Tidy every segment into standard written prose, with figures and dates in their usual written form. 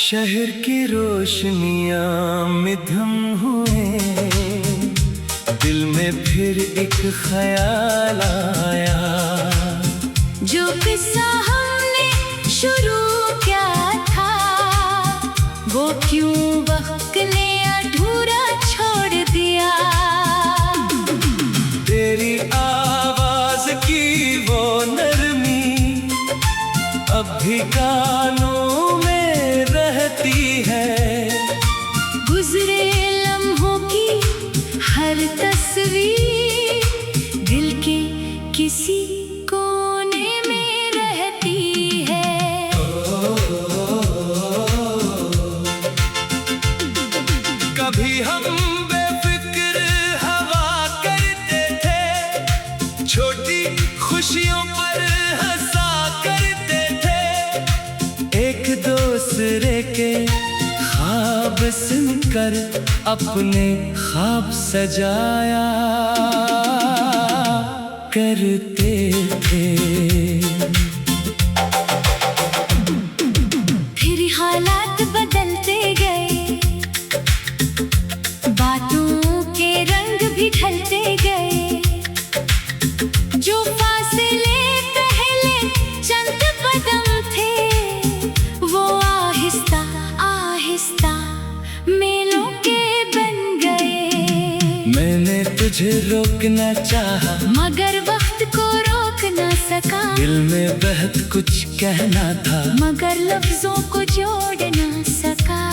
शहर की रोशनियां मिधम हुए, दिल में फिर एक ख्याल आया। जो किस्सा हमने शुरू किया था, वो क्यों वक्त ने अधूरा छोड़ दिया। तेरी आवाज की वो नरमी अब भी कानों में रहती है। गुजरे लम्हों की हर तस्वीर दिल के किसी कोने में रहती है। कभी हम बेफिक्र हवा करते थे, छोटी खुशियों पर हंसा करते थे। एक दूसरे के ख्वाब सुनकर अपने ख्वाब सजाया करते थे। फिर हालात बदलते गए, बातों के रंग भी ढलते गए। जो फासले पहले चंद कदम थे, वो आहिस्ता आहिस्ता मीलों के बन गए। मैंने तुझे रोकना चाहा, मगर वक्त को रोक न सका। दिल में बहुत कुछ कहना था, मगर लफ्जों को जोड़ न सका।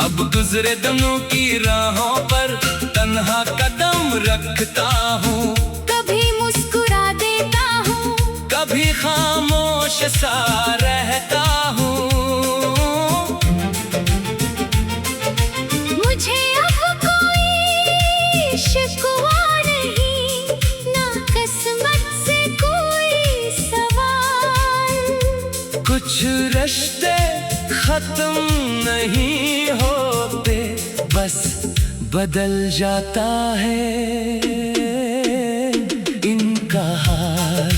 अब गुजरे दिनों की राहों पर तन्हा कदम रखता हूँ। कभी मुस्कुरा देता हूँ, कभी खामोश सा रहता हूँ। मुझे अब कोई शिकवा नहीं, ना किस्मत से कोई सवाल। कुछ रिश्ते खत्म नहीं होते, बस बदल जाता है इनका हाल।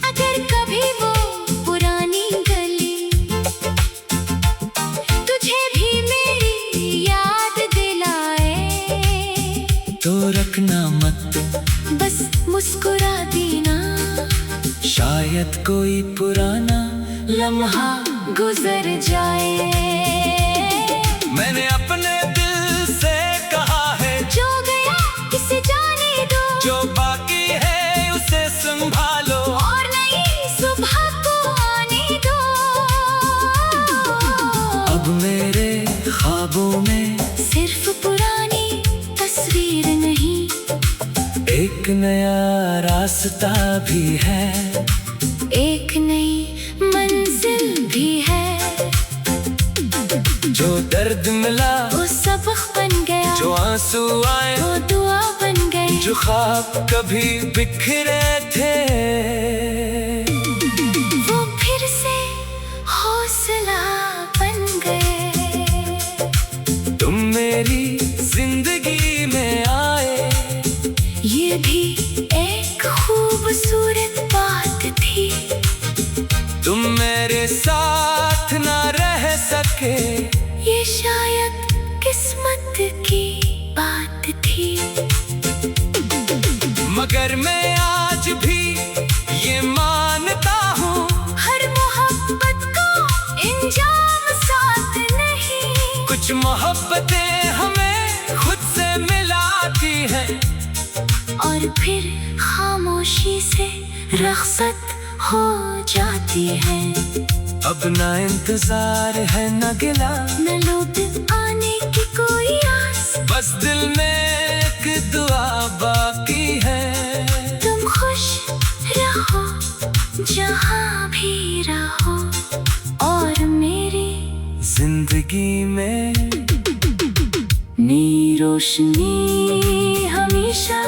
अगर कभी वो पुरानी गली तुझे भी मेरी याद दिलाए, तो रखना मत, बस मुस्कुरा देना। शायद कोई पुराना लम्हा गुजर जाए। मैंने अपने दिल से कहा है, जो गया इसे जाने दो, जो बाकी है उसे संभालो। और नई सुबह को आने दो। अब मेरे ख्वाबों में सिर्फ पुरानी तस्वीर नहीं, एक नया रास्ता भी है, एक नई मंजिल भी है। जो दर्द मिला वो सबक बन गया, जो आंसू आए वो दुआ बन गए। जो ख्वाब कभी बिखरे थे, वो फिर से हौसला बन गए। तुम मेरी जिंदगी में आए, ये भी एक खूबसूरत बात थी। तुम मेरे साथ ना रह सके, ये शायद किस्मत की बात थी। मगर मैं आज भी ये मानता हूँ, हर मोहब्बत को इंजाम साथ नहीं। कुछ मोहब्बतें हमें खुद से मिलाती हैं, और फिर खामोशी से रख्सत हो जाती है। अब ना इंतजार है न गिला, न लौट आने की कोई आस, बस दिल में एक दुआ बाकी है। तुम खुश रहो जहाँ भी रहो, और मेरी जिंदगी में नी रोशनी हमेशा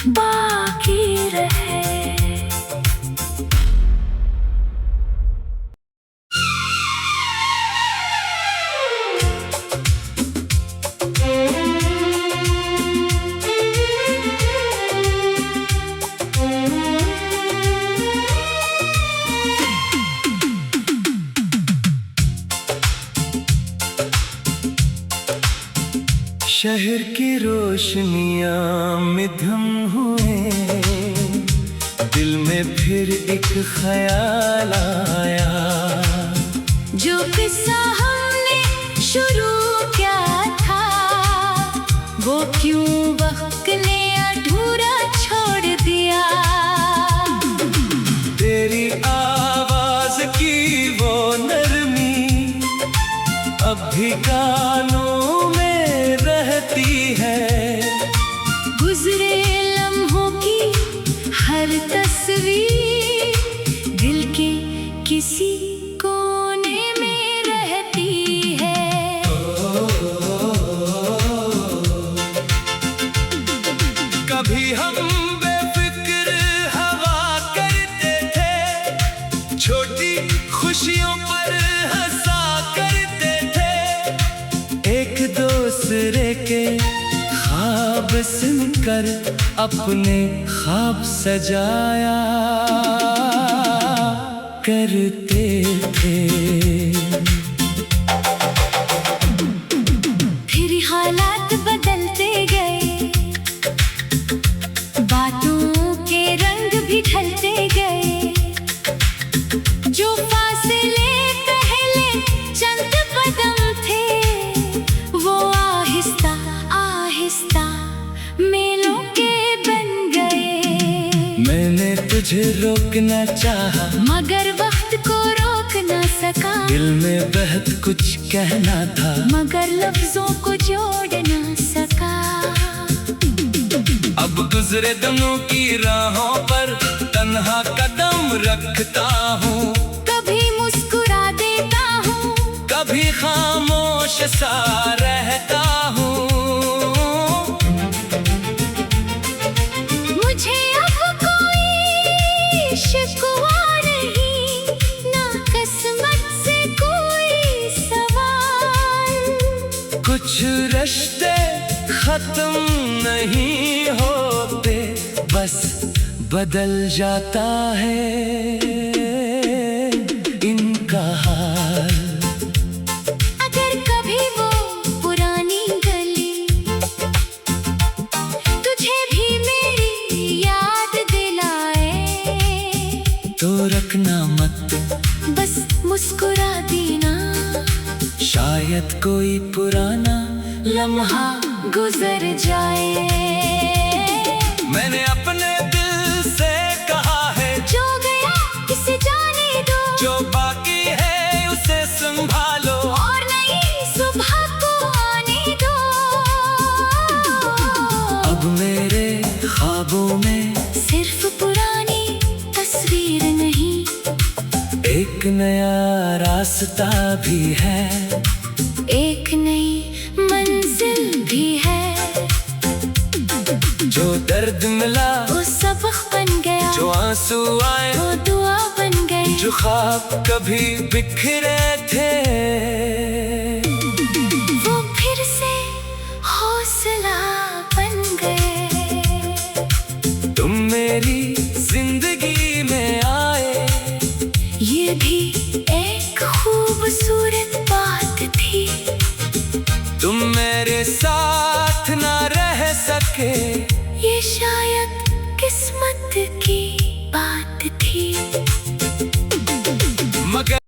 बाकी रहे। रोशनियां मिधम हुए, दिल में फिर एक ख्याल आया। जो किस्सा हमने शुरू किया था, वो क्यों वक्त ने अधूरा छोड़ दिया। तेरी आवाज की वो नरमी अब भी कानों में रहती है। गुजरे लम्हों की हर तस्वीर दिल के किसी कोने में रहती है। कभी हम बेफिक्र हवा करते थे, छोटी खुशियों पर हंसा करते थे। एक दूसरे के ख्वाब सुनकर अपने ख्वाब सजाया करते थे। फिर हालात बदलते गए, बातों के रंग भी ढलते गए। जो फासले पहले चंद कदम थे, वो आहिस्ता आहिस्ता मेलों के बन गए। मैंने तुझे रोकना चाहा, मगर वक्त को रोक न सका। दिल में बहुत कुछ कहना था, मगर लफ्जों को जोड़ न सका। अब गुजरे दिनों की राहों पर तन्हा कदम रखता हूँ। कभी मुस्कुरा देता हूँ, कभी खामोश सा रहता हूँ। मुझे अब कोई शिकवा नहीं, ना किस्मत से कोई सवाल। कुछ रिश्ते खत्म नहीं होते, बस बदल जाता है इनका हाल। अगर कभी वो पुरानी गली तुझे भी मेरी याद दिलाए, तो रखना मत, बस मुस्कुरा देना। शायद कोई पुराना लम्हा गुजर जाए। मैंने अपने दिल से कहा है, जो गया इसे जाने दो, जो बाकी है उसे संभालो। और नई सुबह को आने दो। अब मेरे ख्वाबों में सिर्फ पुरानी तस्वीर नहीं, एक नया रास्ता भी है, एक नई मंजिल भी है। जो दर्द मिला वो सबक बन गया, जो आंसू आए वो दुआ बन गई। जो ख्वाब कभी बिखरे थे, वो फिर से हौसला बन गए। तुम मेरी जिंदगी में आए, ये भी एक खूबसूरत बात थी। तुम मेरे साथ ना रह सके, ये शायद